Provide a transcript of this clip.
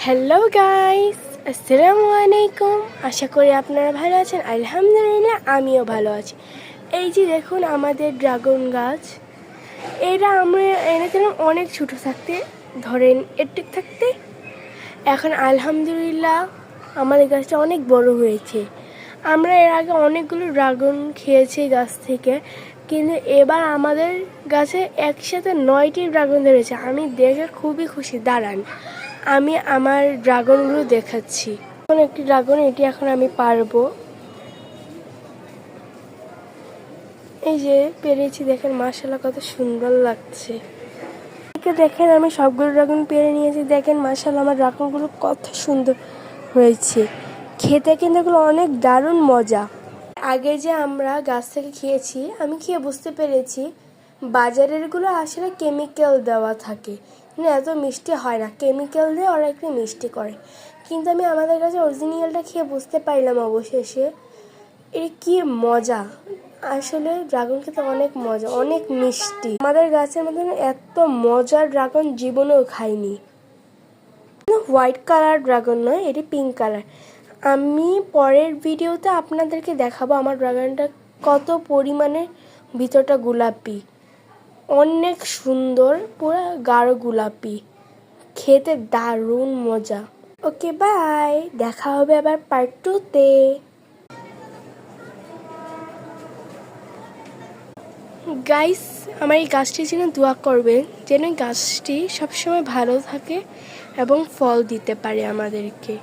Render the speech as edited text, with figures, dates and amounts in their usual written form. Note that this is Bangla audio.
হ্যালো গাইস, আসসালামু আলাইকুম। আশা করি আপনারা ভালো আছেন। আলহামদুলিল্লাহ আমিও ভালো আছি। এই যে দেখুন আমাদের ড্রাগন গাছ, এরা আমরা এনেছিলাম অনেক ছোটো থাকতে, ধরেন এটুক থাকতে। এখন আলহামদুলিল্লাহ আমাদের গাছটা অনেক বড় হয়েছে। আমরা এর আগে অনেকগুলো ড্রাগন খেয়েছি গাছ থেকে, কিন্তু এবার আমাদের গাছে একসাথে 9টি ড্রাগন ধরেছে। আমি দেখে খুবই খুশি। দাঁড়ান, আমি আমার ড্রাগনগুলো দেখাচ্ছি। এখন একটি ড্রাগন, এটি এখন আমি পারবো। এই যে পেরেছি, দেখেন মাশাআল্লাহ কত সুন্দর লাগছে। দেখেন আমি সবগুলো ড্রাগন পেরে নিয়েছি। দেখেন মাশাআল্লাহ আমার ড্রাগনগুলো কত সুন্দর হয়েছে। খেতে কিন্তু এগুলো অনেক দারুণ মজা। আগে যে আমরা গাছ থেকে খেয়েছি, আমি খেয়ে বুঝতে পেরেছি বাজারেরগুলো আসলে কেমিক্যাল দেওয়া থাকে, কিন্তু এত মিষ্টি হয় না। কেমিক্যাল দিয়ে ওরা একটু মিষ্টি করে, কিন্তু আমি আমাদের কাছে অরিজিনালটা খেয়ে বুঝতে পারলাম অবশেষে এর কি মজা। আসলে ড্রাগন খেতে অনেক মজা, অনেক মিষ্টি। আমাদের গাছের মধ্যে এত মজার ড্রাগন জীবনেও খাইনি। হোয়াইট কালার ড্রাগন নয়, এটি পিঙ্ক কালার। আমি পরের ভিডিওতে আপনাদেরকে দেখাবো আমার ড্রাগনটা কত পরিমাণে ভিতরটা গোলাপি, অনেক সুন্দর, পুরো গাঢ় গোলাপি, খেতে দারুণ মজা। ওকে বাই, দেখা হবে আবার পার্ট 2-তে। গাইস, আমার এই গাছটির জন্য দোয়া করবেন যেন গাছটি সবসময় ভালো থাকে এবং ফল দিতে পারে আমাদেরকে।